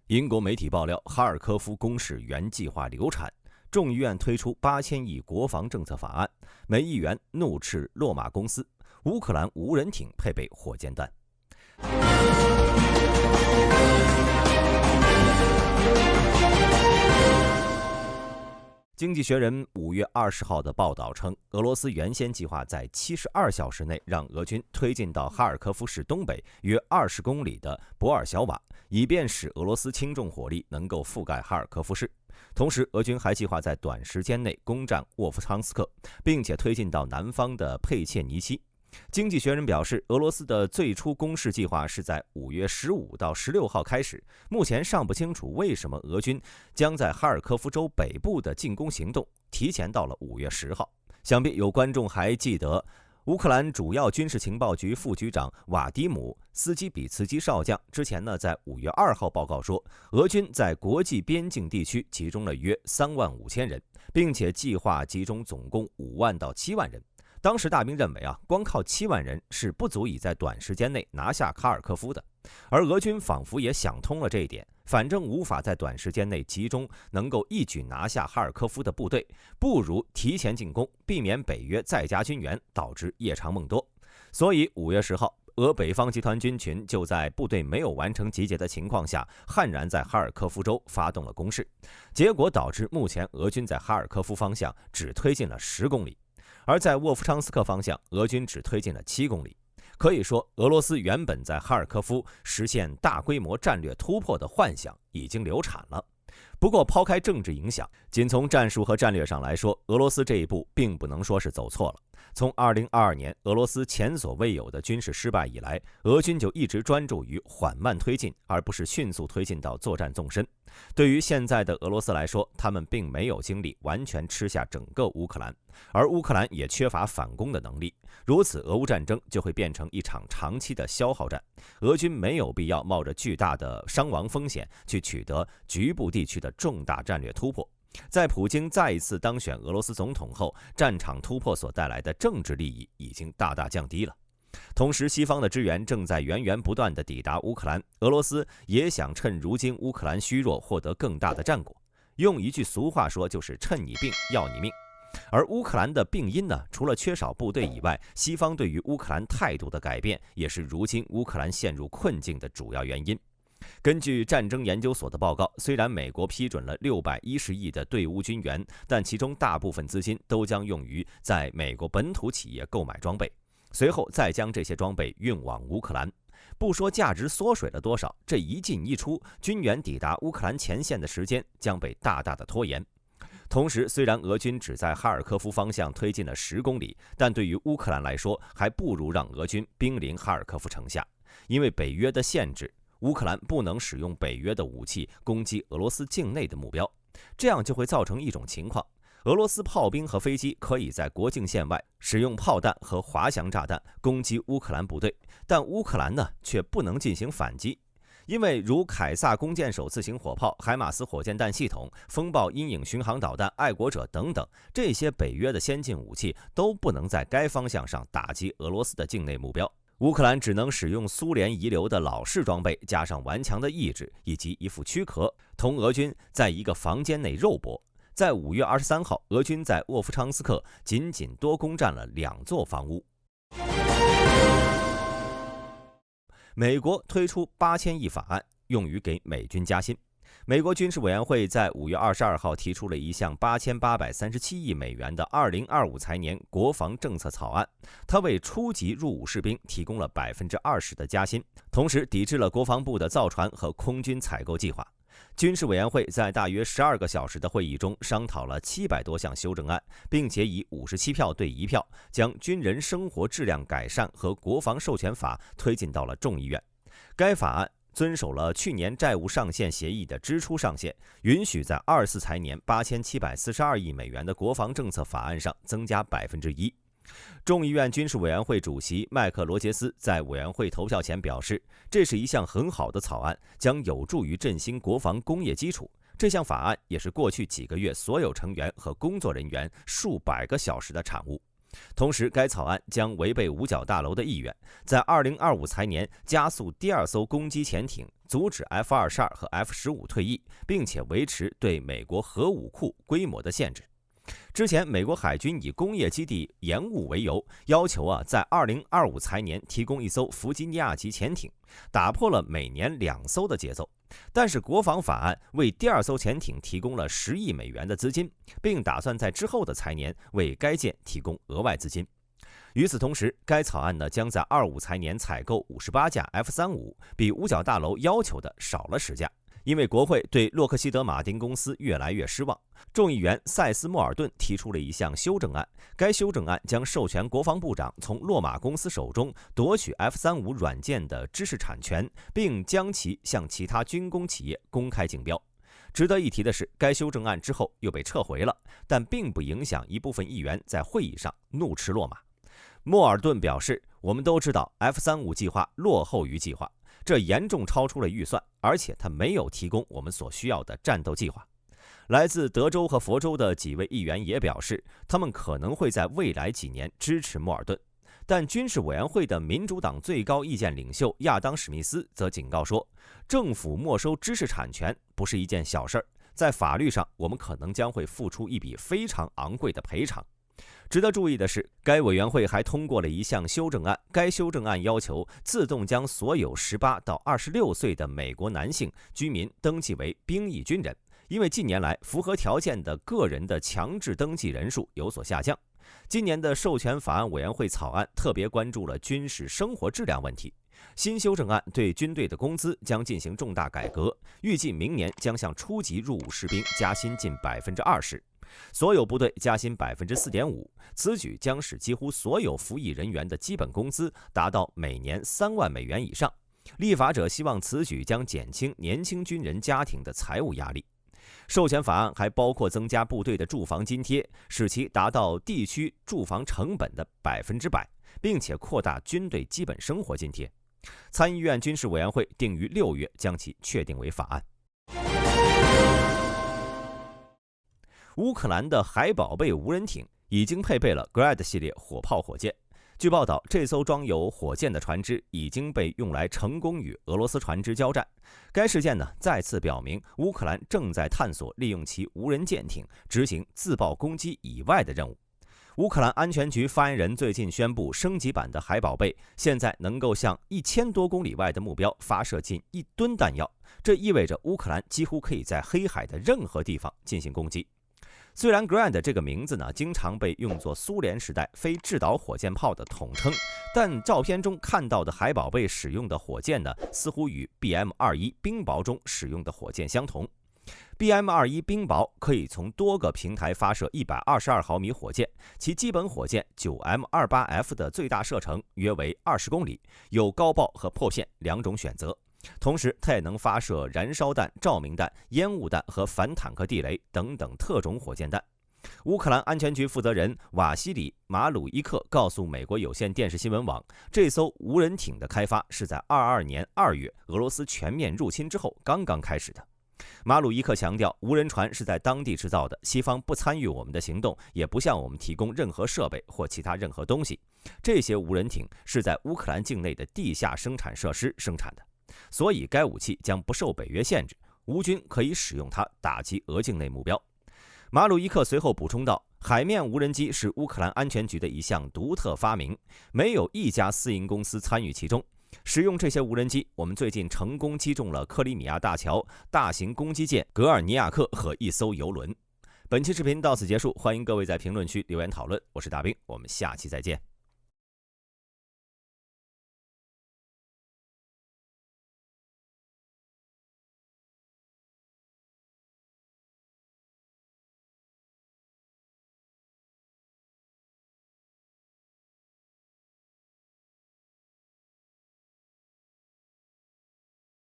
英国媒体爆料，哈尔科夫攻势原计划流产，众议院推出8000亿国防政策法案，美议员怒斥洛马公司，乌克兰无人艇配备火箭弹。经济学人5月20号的报道称，俄罗斯原先计划在72小时内让俄军推进到哈尔科夫市东北约20公里的博尔小瓦，以便使俄罗斯轻重火力能够覆盖哈尔科夫市。同时，俄军还计划在短时间内攻占沃夫昌斯克，并且推进到南方的佩切尼西。经济学人表示，俄罗斯的最初攻势计划是在5月15到16号开始，目前尚不清楚为什么俄军将在哈尔科夫州北部的进攻行动提前到了5月10号。想必有观众还记得，乌克兰主要军事情报局副局长瓦迪姆·斯基比茨基少将之前在5月2号报告说，俄军在国际边境地区集中了约35000人，并且计划集中总共5万到7万人。当时大兵认为光靠7万人是不足以在短时间内拿下哈尔科夫的，而俄军仿佛也想通了这一点，反正无法在短时间内集中能够一举拿下哈尔科夫的部队，不如提前进攻，避免北约再加军援，导致夜长梦多。所以5月10号，俄北方集团军群就在部队没有完成集结的情况下，悍然在哈尔科夫州发动了攻势，结果导致目前俄军在哈尔科夫方向只推进了10公里。而在沃夫昌斯克方向，俄军只推进了7公里。可以说，俄罗斯原本在哈尔科夫实现大规模战略突破的幻想已经流产了。不过，抛开政治影响，仅从战术和战略上来说，俄罗斯这一步并不能说是走错了。从2022年俄罗斯前所未有的军事失败以来，俄军就一直专注于缓慢推进，而不是迅速推进到作战纵深。对于现在的俄罗斯来说，他们并没有精力完全吃下整个乌克兰，而乌克兰也缺乏反攻的能力。如此，俄乌战争就会变成一场长期的消耗战。俄军没有必要冒着巨大的伤亡风险去取得局部地区的重大战略突破。在普京再一次当选俄罗斯总统后，战场突破所带来的政治利益已经大大降低了。同时，西方的支援正在源源不断地抵达乌克兰，俄罗斯也想趁如今乌克兰虚弱获得更大的战果。用一句俗话说，就是趁你病要你命。而乌克兰的病因除了缺少部队以外，西方对于乌克兰态度的改变也是如今乌克兰陷入困境的主要原因。根据战争研究所的报告，虽然美国批准了610亿的对乌军援，但其中大部分资金都将用于在美国本土企业购买装备，随后再将这些装备运往乌克兰。不说价值缩水了多少，这一进一出，军援抵达乌克兰前线的时间将被大大的拖延。同时，虽然俄军只在哈尔科夫方向推进了10公里，但对于乌克兰来说，还不如让俄军兵临哈尔科夫城下。因为北约的限制，乌克兰不能使用北约的武器攻击俄罗斯境内的目标，这样就会造成一种情况：俄罗斯炮兵和飞机可以在国境线外使用炮弹和滑翔炸弹攻击乌克兰部队，但乌克兰却不能进行反击。因为如凯撒弓箭手自行火炮、海马斯火箭弹系统、风暴阴影巡航导弹、爱国者等等，这些北约的先进武器都不能在该方向上打击俄罗斯的境内目标。乌克兰只能使用苏联遗留的老式装备，加上顽强的意志以及一副躯壳，同俄军在一个房间内肉搏。在5月23号，俄军在沃夫昌斯克仅多攻占了2座房屋。美国推出8000亿法案，用于给美军加薪。美国军事委员会在5月22号提出了一项8837亿美元的2025财年国防政策草案，它为初级入伍士兵提供了20%的加薪，同时抵制了国防部的造船和空军采购计划。军事委员会在大约12个小时的会议中商讨了700多项修正案，并且以57票对1票将军人生活质量改善和国防授权法推进到了众议院。该法案遵守了去年债务上限协议的支出上限，允许在24财年8742亿美元的国防政策法案上增加1%。众议院军事委员会主席麦克罗杰斯在委员会投票前表示，这是一项很好的草案，将有助于振兴国防工业基础。这项法案也是过去几个月所有成员和工作人员数百个小时的产物。同时，该草案将违背五角大楼的意愿，在2025财年加速第2艘攻击潜艇阻止 F-22和 F-15退役，并且维持对美国核武库规模的限制。之前，美国海军以工业基地延误为由，要求在2025财年提供一艘弗吉尼亚级潜艇，打破了每年2艘的节奏。但是国防法案为第2艘潜艇提供了10亿美元的资金，并打算在之后的财年为该舰提供额外资金。与此同时，该草案将在25财年采购58架 F-35，比五角大楼要求的少了10架。因为国会对洛克希德马丁公司越来越失望，众议员塞斯·莫尔顿提出了一项修正案，该修正案将授权国防部长从洛马公司手中夺取 F-35软件的知识产权，并将其向其他军工企业公开竞标。值得一提的是，该修正案之后又被撤回了，但并不影响一部分议员在会议上怒斥洛马。莫尔顿表示，我们都知道 F-35计划落后于计划，这严重超出了预算，而且他没有提供我们所需要的战斗计划。来自德州和佛州的几位议员也表示，他们可能会在未来几年支持莫尔顿。但军事委员会的民主党最高意见领袖亚当·史密斯则警告说，政府没收知识产权不是一件小事儿，在法律上我们可能将会付出一笔非常昂贵的赔偿。值得注意的是，该委员会还通过了一项修正案，该修正案要求自动将所有18到26岁的美国男性居民登记为兵役军人，因为近年来符合条件的个人的强制登记人数有所下降。今年的授权法案委员会草案特别关注了军事生活质量问题。新修正案对军队的工资将进行重大改革，预计明年将向初级入伍士兵加薪近20%，所有部队加薪4.5%。此举将使几乎所有服役人员的基本工资达到每年3万美元以上。立法者希望此举将减轻年轻军人家庭的财务压力。授权法案还包括增加部队的住房津贴，使其达到地区住房成本的100%，并且扩大军队基本生活津贴。参议院军事委员会定于6月将其确定为法案。乌克兰的海宝贝无人艇已经配备了 Grad 系列火炮火箭。据报道，这艘装有火箭的船只已经被用来成功与俄罗斯船只交战。该事件再次表明，乌克兰正在探索利用其无人舰艇执行自爆攻击以外的任务。乌克兰安全局发言人最近宣布，升级版的海宝贝现在能够向1000多公里外的目标发射近1吨弹药，这意味着乌克兰几乎可以在黑海的任何地方进行攻击。虽然 Grad 这个名字经常被用作苏联时代非制导火箭炮的统称，但照片中看到的海宝贝使用的火箭似乎与 BM-21 冰雹中使用的火箭相同。BM-21 冰雹可以从多个平台发射122毫米火箭，其基本火箭 9M28F 的最大射程约为20公里，有高爆和破片2种选择。同时，它也能发射燃烧弹、照明弹、烟雾弹和反坦克地雷等等特种火箭弹。乌克兰安全局负责人瓦西里·马鲁伊克告诉美国有线电视新闻网，这艘无人艇的开发是在22年2月俄罗斯全面入侵之后刚刚开始的。马鲁伊克强调，无人船是在当地制造的，西方不参与我们的行动，也不向我们提供任何设备或其他任何东西。这些无人艇是在乌克兰境内的地下生产设施生产的，所以该武器将不受北约限制，乌军可以使用它打击俄境内目标。马鲁伊克随后补充道，海面无人机是乌克兰安全局的一项独特发明，没有一家私营公司参与其中。使用这些无人机，我们最近成功击中了克里米亚大桥、大型攻击舰格尔尼亚克和一艘油轮。本期视频到此结束，欢迎各位在评论区留言讨论。我是大兵，我们下期再见。